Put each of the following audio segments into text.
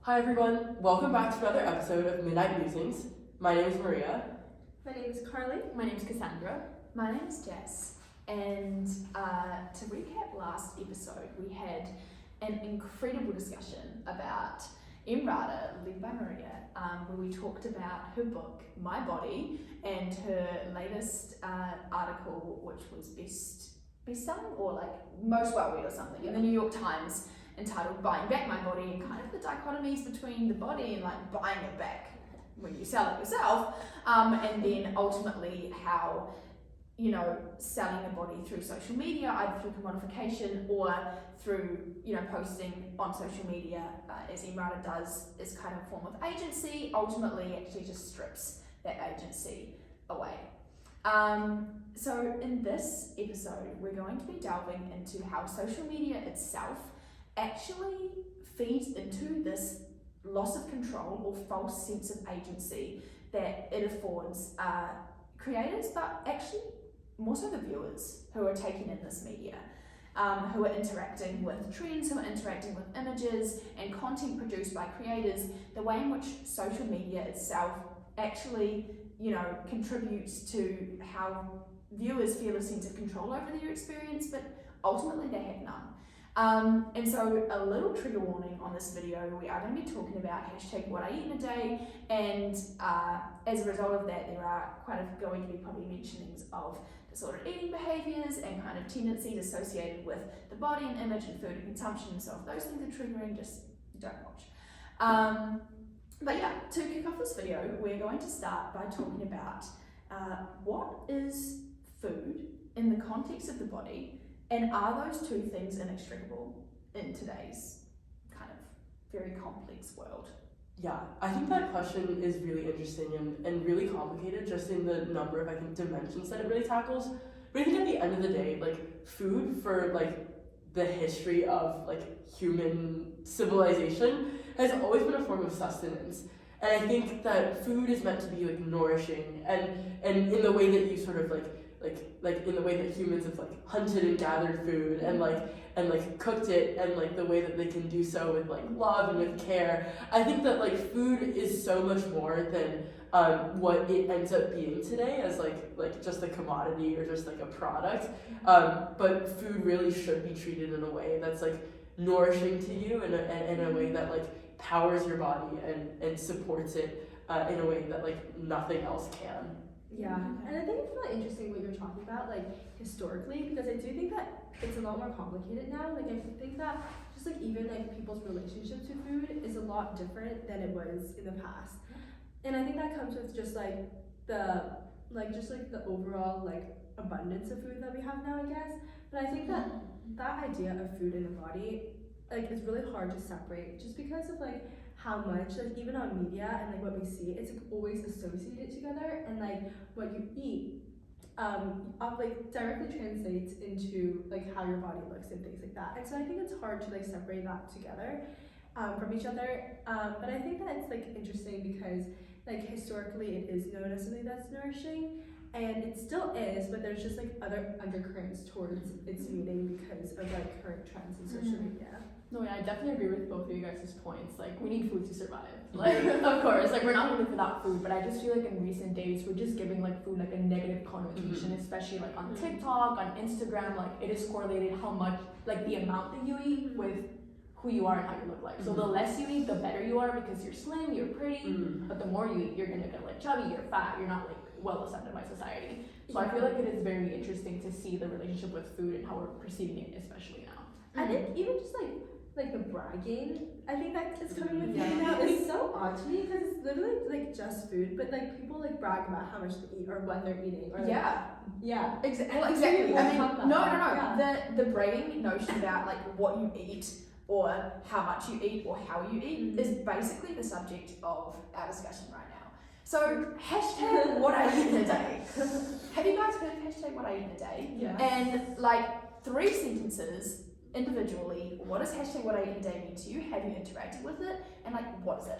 Hi everyone, welcome back to another episode of Midnight Musings. My name is Maria. My name is Carly. My name is Cassandra. My name is Jess. And to recap last episode, we had an incredible discussion about Emrata, led by Maria, where we talked about her book, My Body, and her latest article, which was best-selling or like most well-read or something, in the New York Times, entitled Buying Back My Body, and kind of the dichotomies between the body and like buying it back when you sell it yourself, and then ultimately how, you know, selling the body through social media, either through commodification or through, you know, posting on social media, as Emrata does, is kind of a form of agency, ultimately actually just strips that agency away. So in this episode, we're going to be delving into how social media itself actually feeds into this loss of control or false sense of agency that it affords creators, but actually more so the viewers who are taking in this media, who are interacting with trends, who are interacting with images and content produced by creators, the way in which social media itself actually, you know, contributes to how viewers feel a sense of control over their experience, but ultimately they have none. And so a little trigger warning on this video, we are going to be talking about hashtag what I eat in a day, and as a result of that there are kind of going to be probably mentionings of disordered eating behaviours and kind of tendencies associated with the body and image and food and consumption. So if those things are triggering, just don't watch. But yeah, to kick off this video, we're going to start by talking about what is food in the context of the body, and are those two things inextricable in today's kind of very complex world? Yeah, I think that question is really interesting and really complicated just in the number of, I think, dimensions that it really tackles. But I think at the end of the day, like, food for, like, the history of, like, human civilization has always been a form of sustenance. And I think that food is meant to be, like, nourishing, and in the way that you sort of, like in the way that humans have like hunted and gathered food and cooked it, and like the way that they can do so with like love and with care. I think that like food is so much more than what it ends up being today as like just a commodity or just like a product. But food really should be treated in a way that's like nourishing to you, and in a way that like powers your body and supports it in a way that like nothing else can. Yeah, and I think it's really interesting what you're talking about, like, historically, because I do think that it's a lot more complicated now. Like, I think that just, like, even, like, people's relationship to food is a lot different than it was in the past. And I think that comes with just, like, the overall, like, abundance of food that we have now, I guess. But I think that that idea of food in the body, like, is really hard to separate just because of, like, how much, like, even on media and like what we see, it's like always associated together, and like what you eat like directly translates into like how your body looks and things like that. And so I think it's hard to like separate that together from each other, but I think that it's like interesting because like historically it is known as something that's nourishing, and it still is, but there's just like other undercurrents towards its meaning because of like current trends in social media. No, yeah, I definitely agree with both of you guys' points. Like, we need food to survive. Like, of course, like, we're not living without food, but I just feel like in recent days, we're just giving, like, food, like, a negative connotation, especially, like, on TikTok, on Instagram. Like, it is correlated how much, like, the amount that you eat with who you are and how you look like. So the less you eat, the better you are because you're slim, you're pretty, but the more you eat, you're gonna get, like, chubby, you're fat, you're not, like, well accepted by society. So I feel like it is very interesting to see the relationship with food and how we're perceiving it, especially now. I think even just like the bragging, I think that is coming with food now. It's so odd to me because it's literally like just food, but like people like brag about how much they eat or what they're eating. Or, like, yeah. Exactly. Well, exactly. I mean, no. Yeah. The bragging notion about like what you eat or how much you eat or how you eat is basically the subject of our discussion right now. So hashtag what I eat in a day. Have you guys heard hashtag what I eat in a day? Yeah. And like 3 sentences individually, what does hashtag what I eat in a day mean to you? Have you interacted with it? And like, what is it?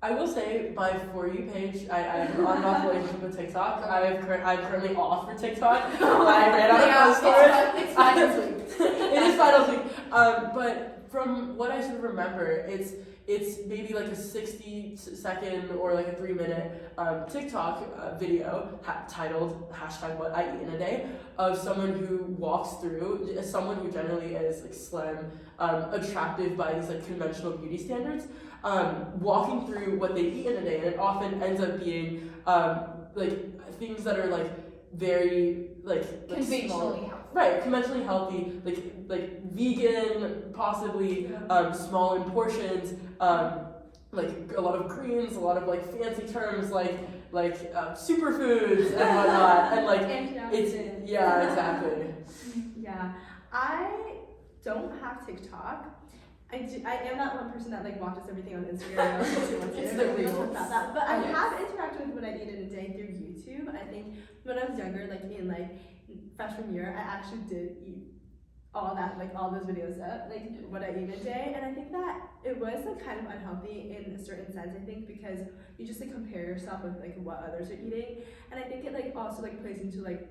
I will say my For You page, I'm on and off relationship with TikTok. I'm currently off for TikTok. I ran out of posts for it. It's fine this week. It is final week. But from what I sort of remember, it's maybe like a 60-second or like a 3-minute TikTok video titled #what I eat in a day of someone who walks through, someone who generally is like slim, attractive by these like conventional beauty standards, walking through what they eat in a day, and it often ends up being like things that are like very like Conventionally healthy. Right, conventionally healthy, like vegan, possibly, small in portions, like a lot of greens, a lot of like fancy terms like superfoods and whatnot, and like it's exactly. Yeah, I don't have TikTok. I am that one person that like watches everything on Instagram. It's the real about that. But I have interacted with what I eat in a day through YouTube. I think when I was younger, like in like freshman year, I actually did eat all those videos up, like what I eat in a day, and I think that it was like kind of unhealthy in a certain sense. I think because you just like compare yourself with like what others are eating, and I think it like also like plays into like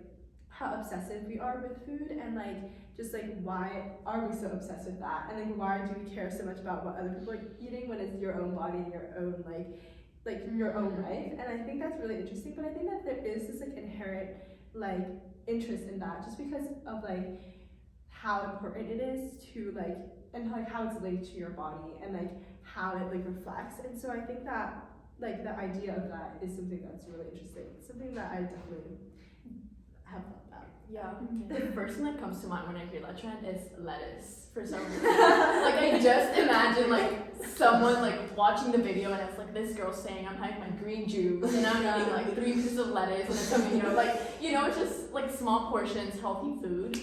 how obsessive we are with food, and like just like why are we so obsessed with that, and like why do we care so much about what other people are eating when it's your own body and your own like your own life. And I think that's really interesting, but I think that there is this like inherent like interest in that just because of like how important it is to like, and like how it's linked to your body and like how it like reflects. And so I think that like the idea of that is something that's really interesting, something that I definitely have thought about. Yeah, the first thing that comes to mind when I hear that trend is lettuce for some reason. Like I just imagine like someone like watching the video and it's like this girl saying I'm having my green juice and I'm eating like 3 pieces of lettuce and a tomato, like it's just like small portions, healthy food.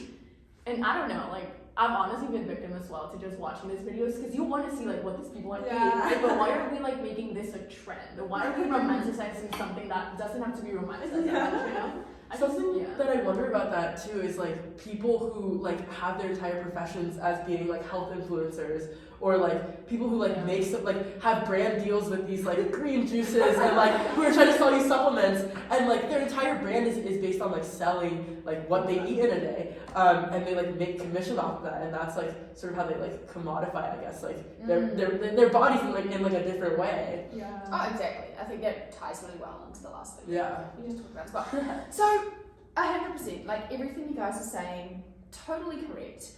And I don't know, like I've honestly been victim as well to just watching these videos because you want to see like what these people are eating. Like, but why are we like making this a trend? Why are we romanticizing something that doesn't have to be romanticized? You know? Something that I wonder about that too is like people who like have their entire professions as being like health influencers, or like people who like make some like have brand deals with these like green juices and like who are trying to sell these supplements, and like their entire brand is based on like selling like what they eat in a day, and they like make commission off of that, and that's like sort of how they like commodify, I guess, like their bodies in like a different way. Yeah. Oh, exactly. I think that ties really well into the last thing. Yeah. We just talked about as well. So, 100%, like everything you guys are saying, totally correct.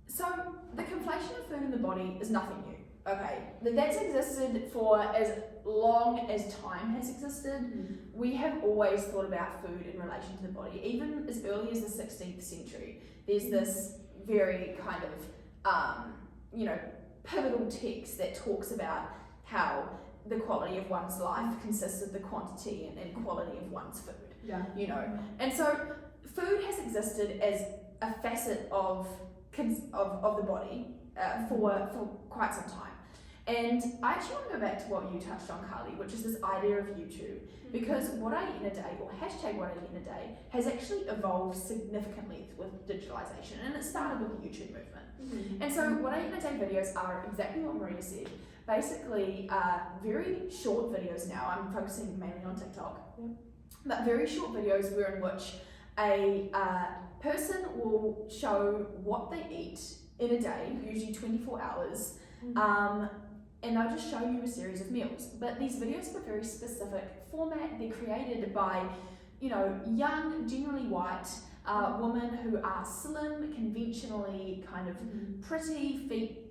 So, the conflation of food in the body is nothing new, okay? That's existed for as long as time has existed. Mm-hmm. We have always thought about food in relation to the body. Even as early as the 16th century, there's this very kind of, pivotal text that talks about how the quality of one's life consists of the quantity and quality of one's food. Yeah. And so food has existed as a facet of the body for quite some time. And I actually want to go back to what you touched on, Carly, which is this idea of YouTube, because what I eat in a day, or hashtag what I eat in a day, has actually evolved significantly with digitalization, and it started with the YouTube movement. Mm-hmm. And so what I eat in a day videos are exactly what Maria said. Basically, very short videos now. I'm focusing mainly on TikTok, but very short videos in which a person will show what they eat in a day, usually 24 hours, and they'll just show you a series of meals. But these videos have a very specific format. They're created by, young, generally white women who are slim, conventionally kind of pretty,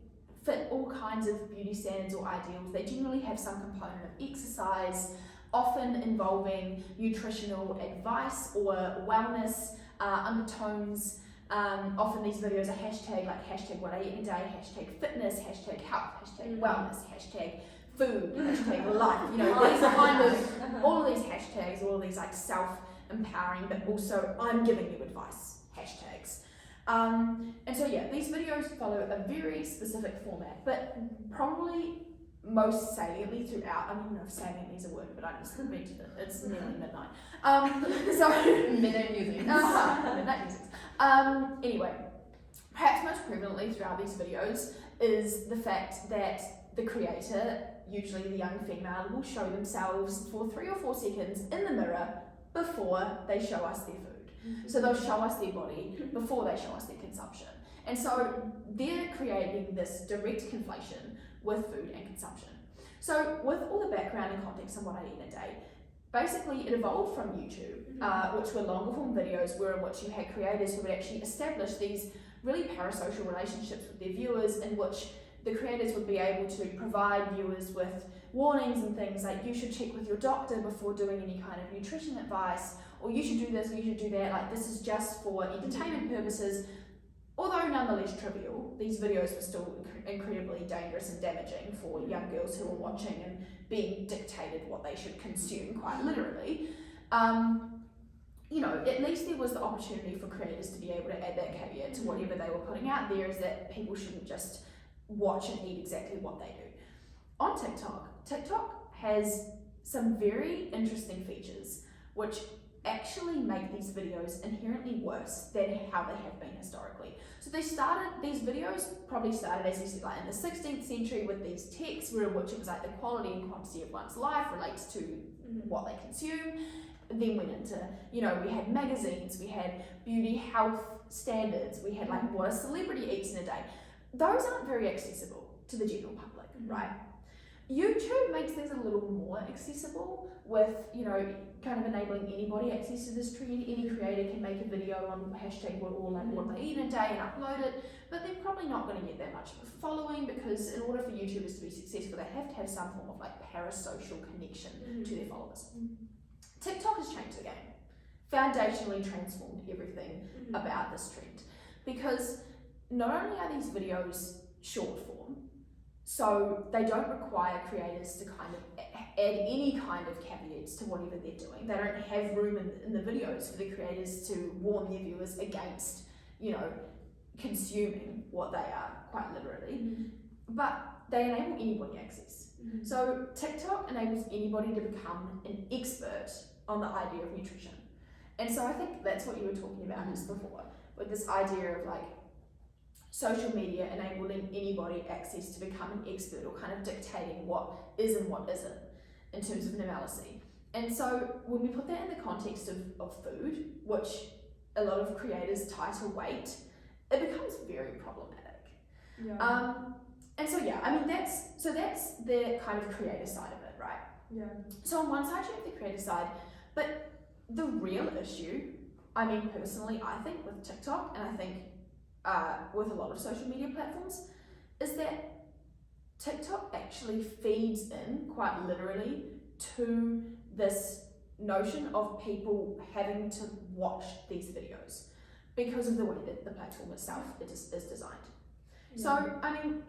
fit all kinds of beauty standards or ideals. They generally have some component of exercise, often involving nutritional advice or wellness undertones. Often these videos are hashtag what I eat in a day, hashtag fitness, hashtag health, hashtag wellness, hashtag food, hashtag life. These kind of, all of these hashtags, all of these like self-empowering, but also I'm giving you advice hashtags. And so these videos follow a very specific format, but probably most saliently throughout, I don't know if saliently is a word, but I just mentioned it, it's nearly midnight. Midnight music. Midnight music. Anyway, perhaps most prevalently throughout these videos is the fact that the creator, usually the young female, will show themselves for 3 or 4 seconds in the mirror before they show us their food. So they'll show us their body before they show us their consumption. And so they're creating this direct conflation with food and consumption. So with all the background and context on what I eat in a day, basically it evolved from YouTube, which were longer form videos in which you had creators who would actually establish these really parasocial relationships with their viewers, in which the creators would be able to provide viewers with warnings and things like, you should check with your doctor before doing any kind of nutrition advice, or you should do this, or you should do that, like this is just for entertainment purposes. Although nonetheless trivial, these videos were still incredibly dangerous and damaging for young girls who were watching and being dictated what they should consume, quite literally. You know, at least there was the opportunity for creators to be able to add that caveat to whatever they were putting out there, is that people shouldn't just watch and eat exactly what they do. On TikTok has some very interesting features which actually make these videos inherently worse than how they have been historically. So these videos probably started, as you said, like in the 16th century with these texts, which it was like the quality and quantity of one's life relates to what they consume. Then went into, you know, we had magazines, we had beauty health standards, we had like what a celebrity eats in a day. Those aren't very accessible to the general public, right? YouTube makes things a little more accessible with, you know, kind of enabling anybody access to this trend. Any creator can make a video on hashtag what they eat in a day and upload it, but they're probably not going to get that much of a following, because in order for YouTubers to be successful, they have to have some form of like parasocial connection to their followers. TikTok has changed the game, foundationally transformed everything about this trend, because not only are these videos short form, so they don't require creators to kind of add any kind of caveats to whatever they're doing. They don't have room in the videos for the creators to warn their viewers against, you know, consuming what they are, quite literally. But they enable anybody access. So TikTok enables anybody to become an expert on the idea of nutrition. And so I think that's what you were talking about just before, with this idea of like social media enabling anybody access to become an expert, or kind of dictating what is and what isn't in terms of normalcy. And so when we put that in the context of food, which a lot of creators tie to weight, it becomes very problematic. And so yeah, I mean that's the kind of creator side of it, right? So on one side you have the creator side, but the real issue, I mean personally, I think with TikTok, and I think with a lot of social media platforms, is that TikTok actually feeds in quite literally to this notion of people having to watch these videos because of the way that the platform itself is designed. So, I mean,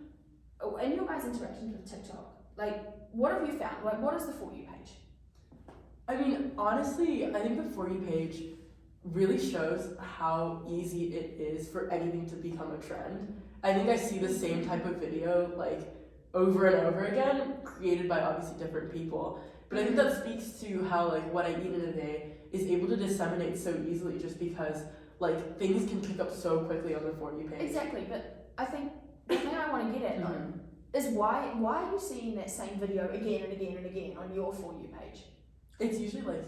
in your guys' interactions with TikTok, like, what have you found? Like, what is the For You page? I mean, honestly, I think the For You page really shows how easy it is for anything to become a trend. I think I see the same type of video like over and over again, created by obviously different people. But I think that speaks to how like what I eat in a day is able to disseminate so easily, just because like things can pick up so quickly on the For You page. Exactly, but I think the thing I want to get at though is why are you seeing that same video again and again and again on your For You page? It's usually like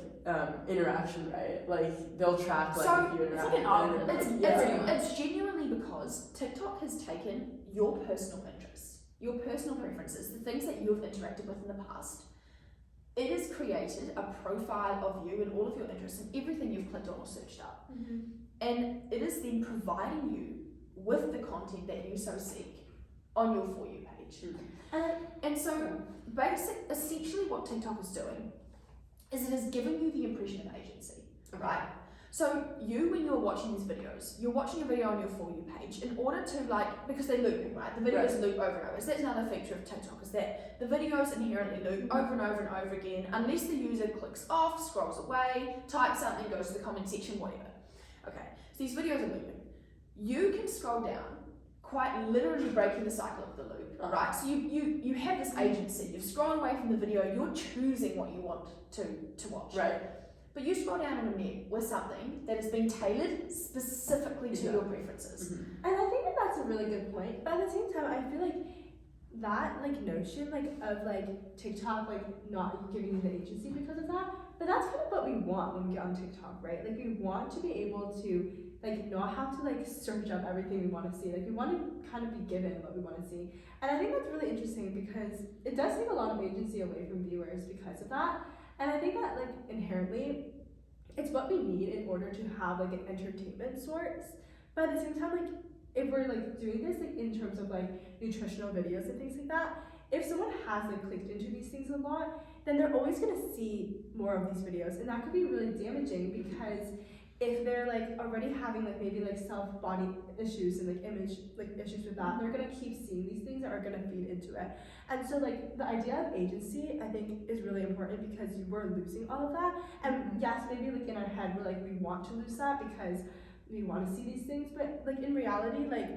interaction, right? Like they'll track like so if you interact. It's like an algorithm. It's genuinely because TikTok has taken your personal interests, your personal preferences, the things that you've interacted with in the past. It has created a profile of you and all of your interests and everything you've clicked on or searched up. And it is then providing you with the content that you so seek on your For You page. And so essentially what TikTok is doing is it is giving you the impression of agency, right? So you, when you're watching these videos, you're watching a video on your For You page in order to like, because they're looping, right? The videos loop over and over. So that's another feature of TikTok, is that the videos inherently loop over and over and over again, unless the user clicks off, scrolls away, types something, goes to the comment section, whatever. Okay, so these videos are looping. You can scroll down, quite literally breaking the cycle of the loop, right? So you have this agency. You've scrolled away from the video. You're choosing what you want to watch, Right. But you scroll down on a net with something that has been tailored specifically to your preferences. And I think that that's a really good point. But at the same time, I feel like that like notion like of like TikTok like not giving you the agency because of that. But that's kind of what we want when we get on TikTok, right? Like we want to be able to like not have to like search up everything we want to see. Like we want to kind of be given what we want to see. And I think that's really interesting because it does take a lot of agency away from viewers because of that. And I think that like inherently it's what we need in order to have like an entertainment source. But at the same time, like if we're like doing this like in terms of like nutritional videos and things like that, if someone has like clicked into these things a lot, then they're always gonna see more of these videos, and that could be really damaging because if they're like already having like maybe like self-body issues and like image like issues with that, they're gonna keep seeing these things that are gonna feed into it. And so like the idea of agency I think is really important because we're losing all of that. And yes, maybe like in our head we're like we want to lose that because we want to see these things, but like in reality, like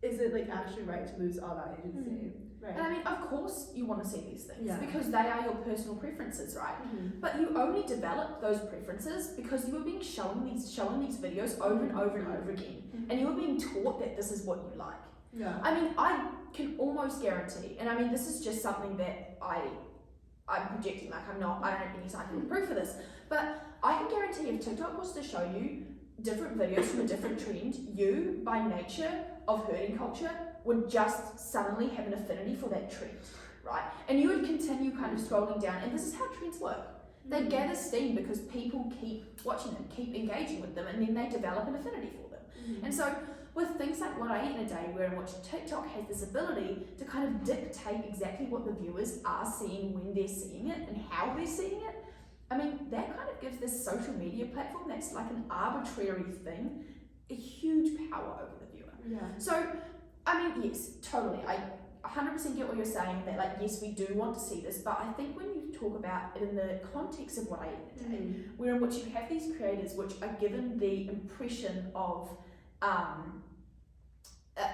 is it like actually right to lose all that agency? Right. And I mean, of course you want to see these things because they are your personal preferences, right? But you only develop those preferences because you were being shown these videos over and over and over again, and you were being taught that this is what you like. Yeah. I mean, I can almost guarantee, and I mean, this is just something that I'm projecting, like I don't have any scientific proof for this, but I can guarantee if TikTok was to show you different videos from a different trend, you, by nature of herding culture, would just suddenly have an affinity for that trend, right? And you would continue kind of scrolling down, and this is how trends work. They gather steam because people keep watching them, keep engaging with them, and then they develop an affinity for them. And so with things like What I Eat in a Day, where in which TikTok has this ability to kind of dictate exactly what the viewers are seeing when they're seeing it and how they're seeing it, I mean, that kind of gives this social media platform that's like an arbitrary thing a huge power over the viewer. Yeah. So, I mean, yes, totally. I 100% get what you're saying, that like, yes, we do want to see this, but I think when you talk about it in the context of What I Eat in a Day, where in which you have these creators which are given the impression of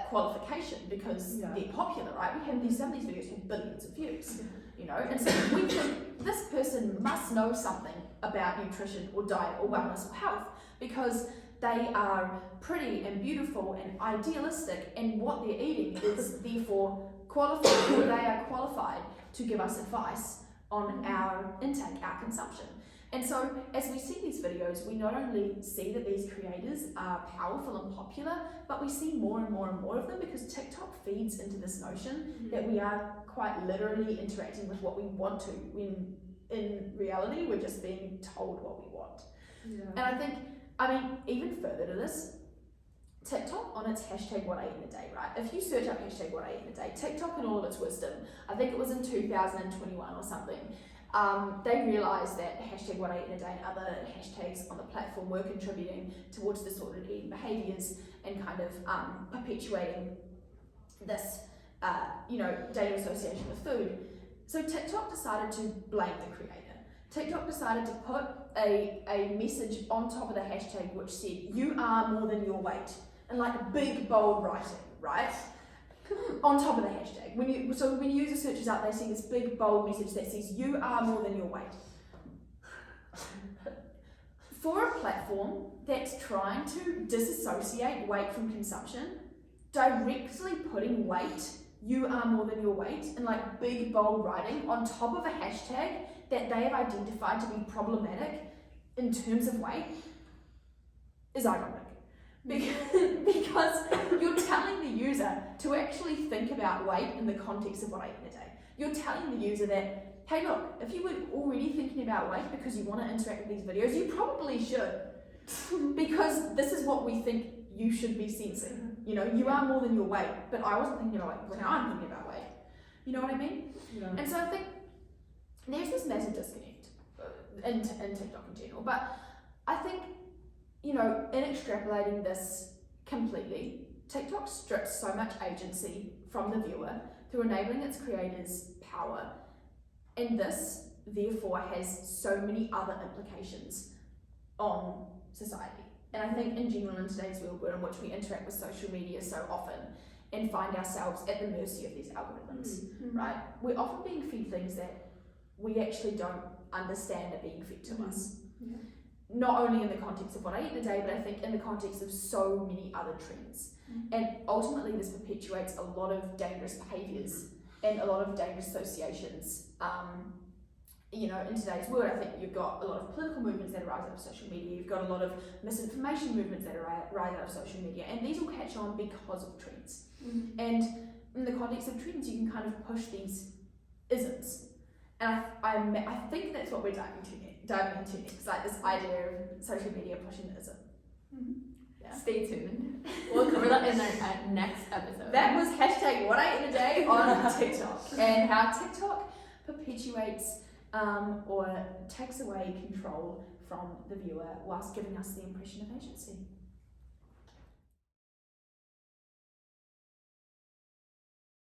qualification because they're popular, right? We have some of these videos have billions of views, you know, and so we think this person must know something about nutrition or diet or wellness or health because they are pretty and beautiful and idealistic, and what they're eating is therefore qualified, or they are qualified to give us advice on our intake, our consumption. And so as we see these videos, we not only see that these creators are powerful and popular, but we see more and more and more of them because TikTok feeds into this notion that we are quite literally interacting with what we want to, when in reality we're just being told what we want. And I think, I mean, even further to this, TikTok on its hashtag What I Eat in a Day, right? If you search up hashtag What I Eat in a Day, TikTok in all of its wisdom, I think it was in 2021 or something, they realised that hashtag What I Eat in a Day and other hashtags on the platform were contributing towards disordered eating behaviours and kind of perpetuating this, daily association with food. So TikTok decided to blame the creator. TikTok decided to put a message on top of the hashtag which said, "You are more than your weight," and like big bold writing, right? On top of the hashtag. When user searches out, they see this big bold message that says, "You are more than your weight." For a platform that's trying to disassociate weight from consumption, directly putting weight, "You are more than your weight," in like big bold writing on top of a hashtag that they have identified to be problematic in terms of weight is ironic. Because you're telling the user to actually think about weight in the context of What I Eat in a Day. You're telling the user that, hey look, if you were already thinking about weight because you want to interact with these videos, you probably should. Because this is what we think you should be sensing. You know, you are more than your weight, but I wasn't thinking about weight, but now I'm thinking about weight. You know what I mean? Yeah. And so I think there's this massive disconnect in TikTok in general, but I think, in extrapolating this completely, TikTok strips so much agency from the viewer through enabling its creators power, and this therefore has so many other implications on society. And I think in general in today's world in which we interact with social media so often and find ourselves at the mercy of these algorithms, right? We're often being fed things that we actually don't understand are being fed to us. Not only in the context of What I Eat in a Day, but I think in the context of so many other trends. And ultimately this perpetuates a lot of dangerous behaviours and a lot of dangerous associations you know, in today's world, I think you've got a lot of political movements that arise out of social media. You've got a lot of misinformation movements that rise out of social media, and these all catch on because of trends. And in the context of trends, you can kind of push these isms, and I think that's what we're diving into next, like this idea of social media pushing the ism. Yeah. Stay tuned. We'll cover that in our next episode. That was hashtag what I ate in a day on TikTok, and how TikTok perpetuates or takes away control from the viewer whilst giving us the impression of agency.